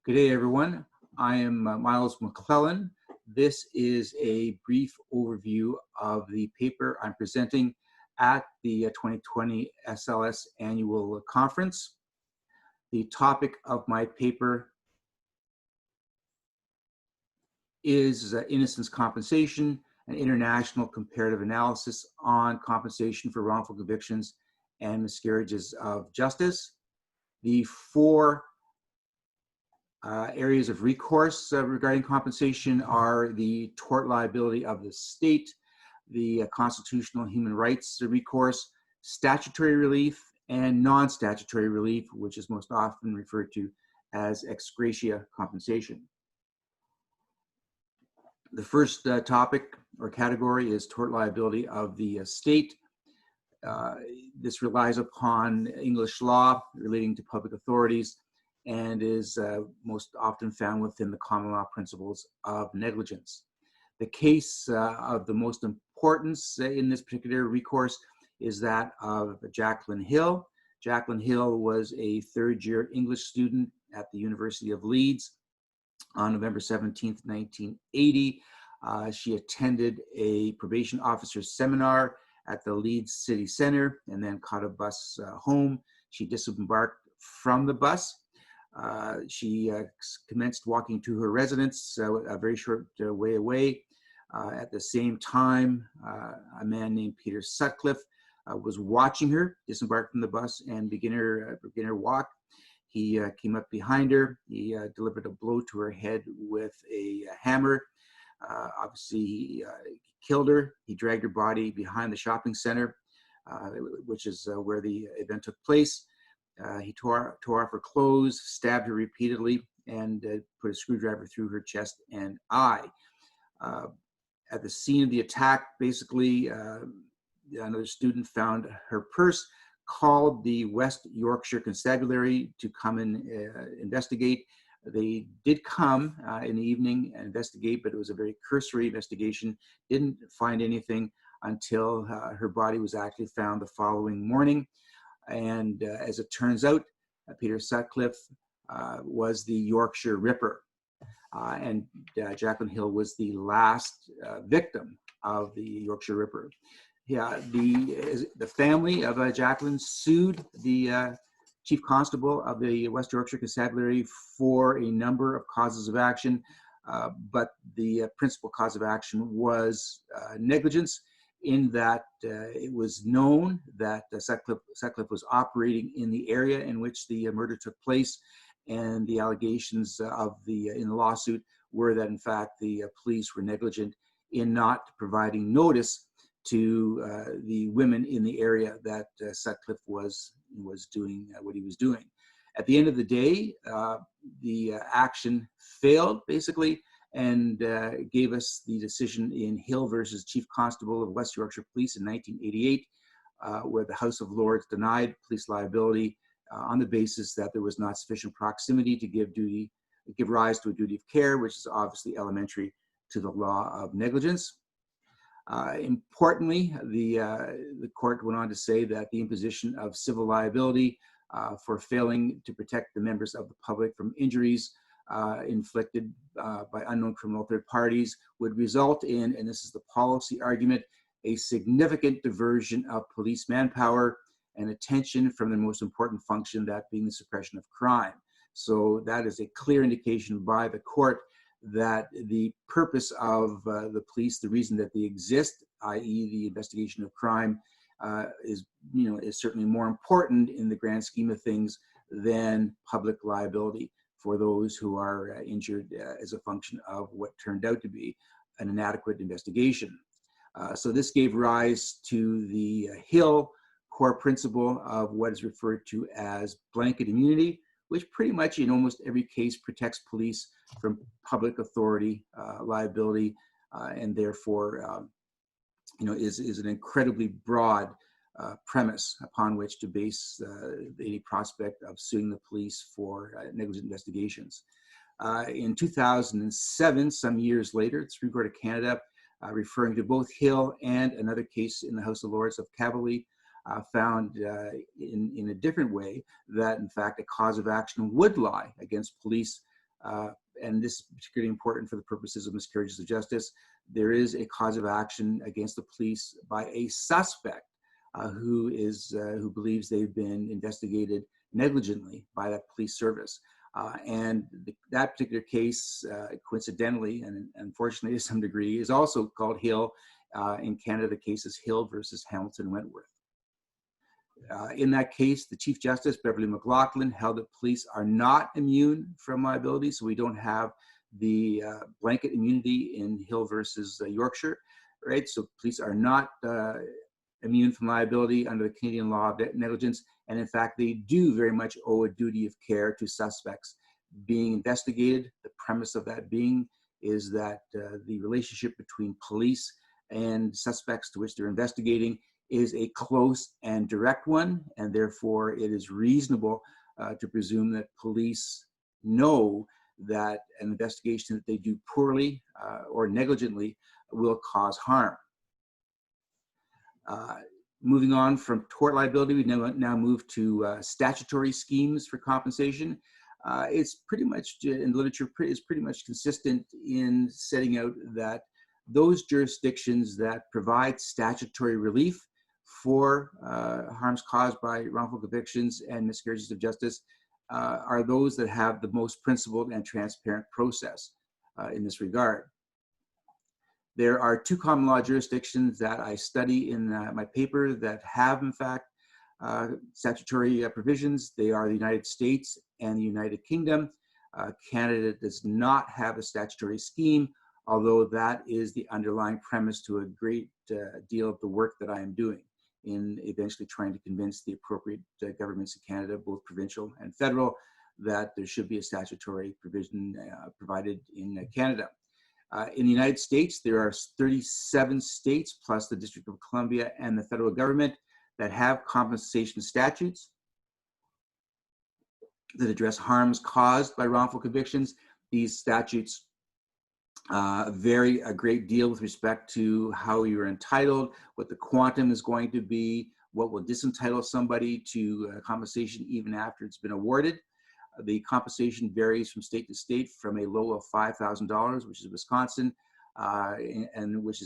Good day, everyone. I am Miles McClellan. This is a brief overview of the paper I'm presenting at the 2020 SLS Annual Conference. The topic of my paper is innocence compensation, an international comparative analysis on compensation for wrongful convictions and miscarriages of justice. The four areas of recourse regarding compensation are the tort liability of the state, the constitutional and human rights recourse, statutory relief, and non-statutory relief, which is most often referred to as ex gratia compensation. The first topic or category is tort liability of the state. This relies upon English law relating to public authorities and is most often found within the common law principles of negligence. The case of the most importance in this particular recourse is that of Jacqueline Hill. Jacqueline Hill was a third-year English student at the University of Leeds on November 17th, 1980. She attended a probation officer's seminar at the Leeds City Center and then caught a bus home. She disembarked from the bus. She commenced walking to her residence a very short way away. At the same time, a man named Peter Sutcliffe was watching her disembark from the bus and begin her walk. He came up behind her. He delivered a blow to her head with a hammer. Obviously, he killed her. He dragged her body behind the shopping center, which is where the event took place. He tore off her clothes, stabbed her repeatedly, and put a screwdriver through her chest and eye. At the scene of the attack, basically, another student found her purse, called the West Yorkshire Constabulary to come and investigate. They did come in the evening and investigate, but it was a very cursory investigation. Didn't find anything until her body was actually found the following morning. And as it turns out, Peter Sutcliffe was the Yorkshire Ripper. And Jacqueline Hill was the last victim of the Yorkshire Ripper. Yeah, the family of Jacqueline sued the Chief Constable of the West Yorkshire Constabulary for a number of causes of action, but the principal cause of action was negligence, in that it was known that Sutcliffe was operating in the area in which the murder took place, and the allegations in the lawsuit were that, in fact, the police were negligent in not providing notice to the women in the area that Sutcliffe was doing what he was doing. At the end of the day, the action failed, basically, and gave us the decision in Hill versus Chief Constable of West Yorkshire Police in 1988, where the House of Lords denied police liability on the basis that there was not sufficient proximity to give rise to a duty of care, which is obviously elementary to the law of negligence. Importantly, the court went on to say that the imposition of civil liability for failing to protect the members of the public from injuries inflicted by unknown criminal third parties would result in, and this is the policy argument, a significant diversion of police manpower and attention from the most important function, that being the suppression of crime. So that is a clear indication by the court that the purpose of the police, the reason that they exist, i.e. the investigation of crime, is certainly more important in the grand scheme of things than public liability for those who are injured as a function of what turned out to be an inadequate investigation. So this gave rise to the Hill core principle of what is referred to as blanket immunity, which pretty much in almost every case protects police from public authority liability, and therefore is an incredibly broad premise upon which to base any prospect of suing the police for negligent investigations. In 2007, some years later, the Supreme Court of Canada, referring to both Hill and another case in the House of Lords of Cavalry, found in a different way that, in fact, a cause of action would lie against police and this is particularly important for the purposes of miscarriages of justice, there is a cause of action against the police by a suspect who believes they've been investigated negligently by that police service. That particular case, coincidentally and unfortunately to some degree, is also called Hill. In Canada, the case is Hill versus Hamilton Wentworth. In that case, the Chief Justice, Beverly McLaughlin, held that police are not immune from liability, so we don't have the blanket immunity in Hill versus Yorkshire, right? So police are not immune from liability under the Canadian law of negligence, and in fact, they do very much owe a duty of care to suspects being investigated. The premise of that being is that the relationship between police and suspects to which they're investigating is a close and direct one, and therefore it is reasonable to presume that police know that an investigation that they do poorly or negligently will cause harm. Moving on from tort liability, we now move to statutory schemes for compensation. It's pretty much, in literature, is pretty much consistent in setting out that those jurisdictions that provide statutory relief for harms caused by wrongful convictions and miscarriages of justice are those that have the most principled and transparent process in this regard. There are two common law jurisdictions that I study in my paper that have, in fact, statutory provisions. They are the United States and the United Kingdom. Canada does not have a statutory scheme, although that is the underlying premise to a great deal of the work that I am doing in eventually trying to convince the appropriate governments in Canada, both provincial and federal, that there should be a statutory provision provided in Canada. In the United States, there are 37 states plus the District of Columbia and the federal government that have compensation statutes that address harms caused by wrongful convictions. These statutes vary a great deal with respect to how you're entitled, what the quantum is going to be, what will disentitle somebody to compensation even after it's been awarded. The compensation varies from state to state, from a low of $5,000, which is Wisconsin, and which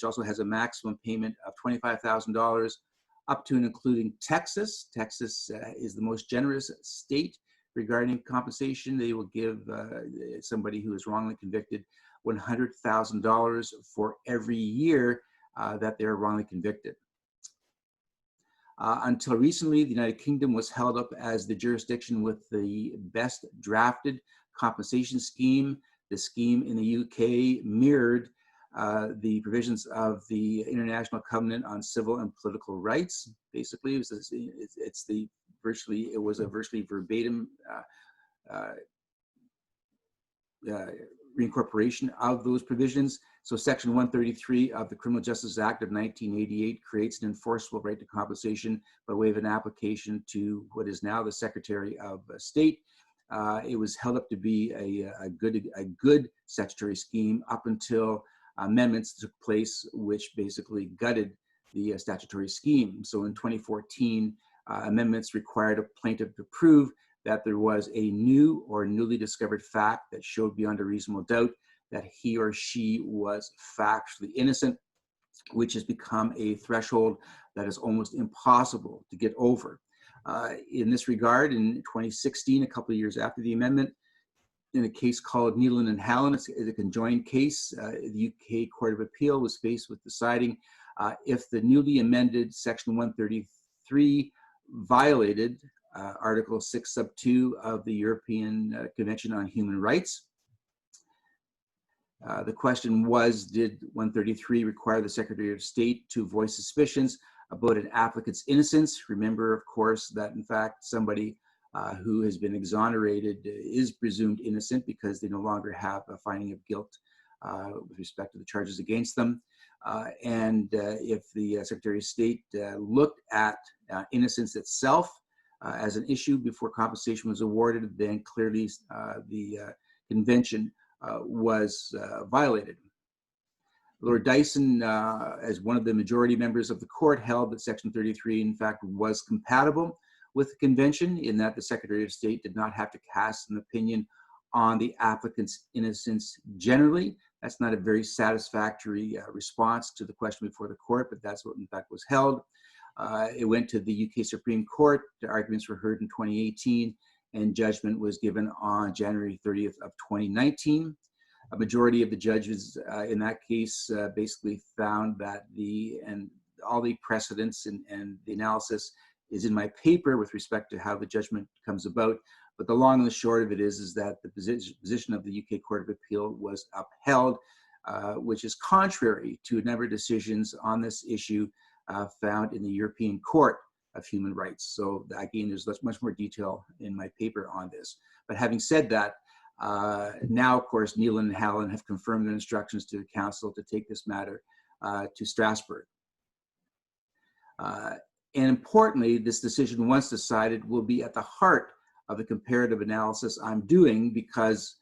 also has a maximum payment of $25,000, up to and including Texas. Texas is the most generous state regarding compensation. They will give somebody who is wrongly convicted $100,000 for every year that they're wrongly convicted. Until recently, the United Kingdom was held up as the jurisdiction with the best drafted compensation scheme. The scheme in the UK mirrored the provisions of the International Covenant on Civil and Political Rights. Basically, it was a virtually verbatim reincorporation of those provisions. So Section 133 of the Criminal Justice Act of 1988 creates an enforceable right to compensation by way of an application to what is now the Secretary of State. It was held up to be a good statutory scheme up until amendments took place, which basically gutted the statutory scheme. So in 2014, amendments required a plaintiff to prove that there was a new or newly discovered fact that showed beyond a reasonable doubt that he or she was factually innocent, which has become a threshold that is almost impossible to get over. In this regard, in 2016, a couple of years after the amendment, in a case called Nealon and Hallen, it's a conjoined case, the UK Court of Appeal was faced with deciding if the newly amended Section 133 violated Article 6 sub 2 of the European Convention on Human Rights. The question was, did 133 require the Secretary of State to voice suspicions about an applicant's innocence? Remember, of course, that in fact somebody who has been exonerated is presumed innocent because they no longer have a finding of guilt with respect to the charges against them. If the Secretary of State looked at innocence itself as an issue before compensation was awarded, then clearly the convention was violated. Lord Dyson, as one of the majority members of the court, held that Section 33, in fact, was compatible with the convention in that the Secretary of State did not have to cast an opinion on the applicant's innocence generally. That's not a very satisfactory response to the question before the court, but that's what in fact was held. It went to the UK Supreme Court. The arguments were heard in 2018, and judgment was given on January 30th of 2019. A majority of the judges in that case basically found that all the precedents and the analysis is in my paper with respect to how the judgment comes about. But the long and the short of it is that the position of the UK Court of Appeal was upheld, which is contrary to a number of decisions on this issue found in the European Court of Human Rights. So again, there's much more detail in my paper on this. But having said that, now, of course, Nealon and Hallen have confirmed their instructions to the council to take this matter to Strasbourg. And importantly, this decision, once decided, will be at the heart of the comparative analysis I'm doing, because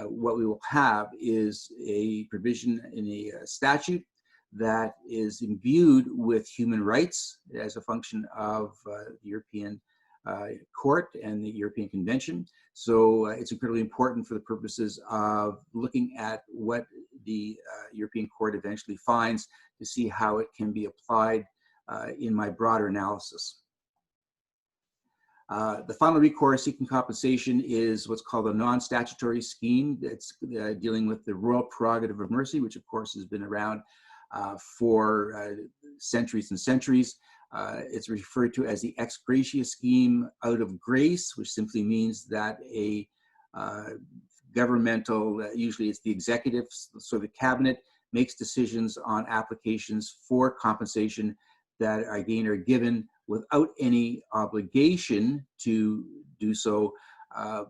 what we will have is a provision in a statute that is imbued with human rights as a function of the European Court and the European Convention. So it's incredibly important for the purposes of looking at what the European Court eventually finds to see how it can be applied in my broader analysis. The final recourse seeking compensation is what's called a non-statutory scheme. That's dealing with the royal prerogative of mercy, which of course has been around for centuries and centuries. It's referred to as the ex gratia scheme out of grace, which simply means that a governmental, usually it's the executive, so the cabinet makes decisions on applications for compensation that again are given without any obligation to do so.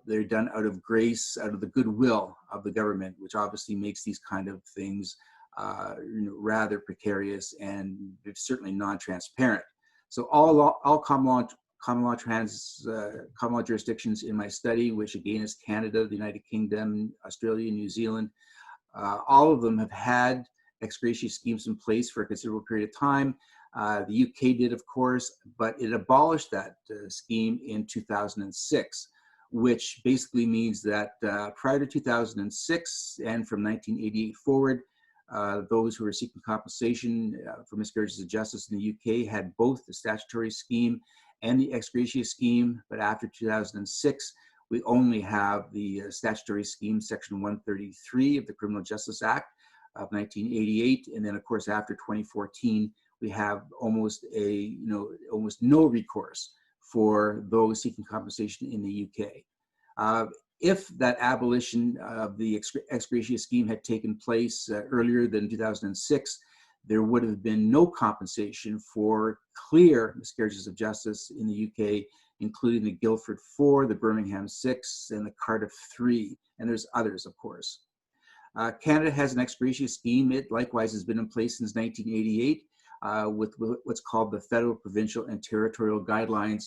They're done out of grace, out of the goodwill of the government, which obviously makes these kind of things rather precarious and certainly non-transparent. So all common law jurisdictions in my study, which again is Canada, the United Kingdom, Australia, New Zealand, all of them have had ex gratia schemes in place for a considerable period of time. The UK did, of course, but it abolished that scheme in 2006, which basically means that prior to 2006 and from 1988 forward, those who were seeking compensation for miscarriages of justice in the UK had both the statutory scheme and the ex gratia scheme. But after 2006, we only have the statutory scheme, Section 133 of the Criminal Justice Act of 1988. And then, of course, after 2014, we have almost no recourse for those seeking compensation in the UK. If that abolition of the ex gratia scheme had taken place earlier than 2006, there would have been no compensation for clear miscarriages of justice in the UK, including the Guildford 4, the Birmingham 6, and the Cardiff 3, and there's others, of course. Canada has an ex gratia scheme. It likewise has been in place since 1988 with what's called the Federal, Provincial, and Territorial Guidelines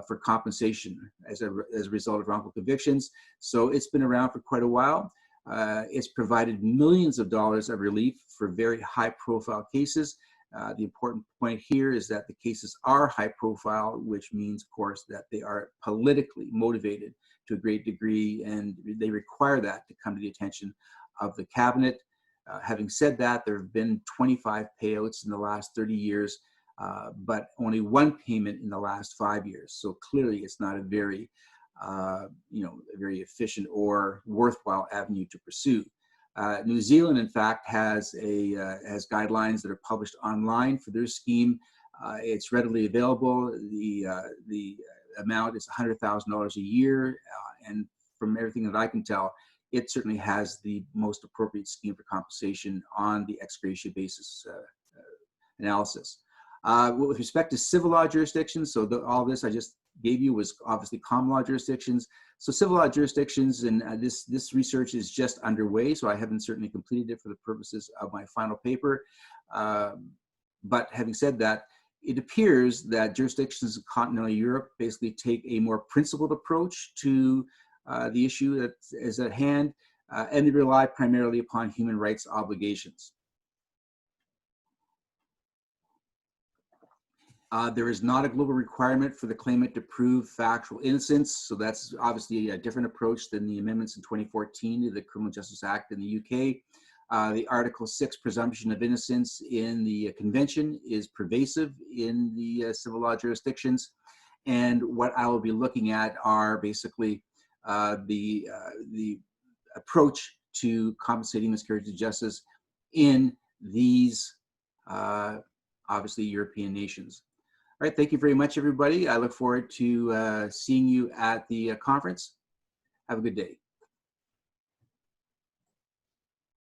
for compensation as a result of wrongful convictions. So it's been around for quite a while. It's provided millions of dollars of relief for very high profile cases. The important point here is that the cases are high profile, which means, of course, that they are politically motivated to a great degree, and they require that to come to the attention of the cabinet. Having said that, there have been 25 payouts in the last 30 years, but only one payment in the last 5 years. So clearly, it's not a very, very efficient or worthwhile avenue to pursue. New Zealand, in fact, has guidelines that are published online for their scheme. It's readily available. The amount is $100,000 a year, and from everything that I can tell, it certainly has the most appropriate scheme for compensation on the ex gratia basis analysis. With respect to civil law jurisdictions, so all this I just gave you was obviously common law jurisdictions. So civil law jurisdictions, and this research is just underway, so I haven't certainly completed it for the purposes of my final paper. But having said that, it appears that jurisdictions in continental Europe basically take a more principled approach to the issue that is at hand, and they rely primarily upon human rights obligations. There is not a global requirement for the claimant to prove factual innocence. So that's obviously a different approach than the amendments in 2014 to the Criminal Justice Act in the UK. The Article 6 presumption of innocence in the convention is pervasive in the civil law jurisdictions. And what I will be looking at are basically the approach to compensating miscarriage of justice in these obviously European nations. All right, thank you very much, everybody. I look forward to seeing you at the conference. Have a good day.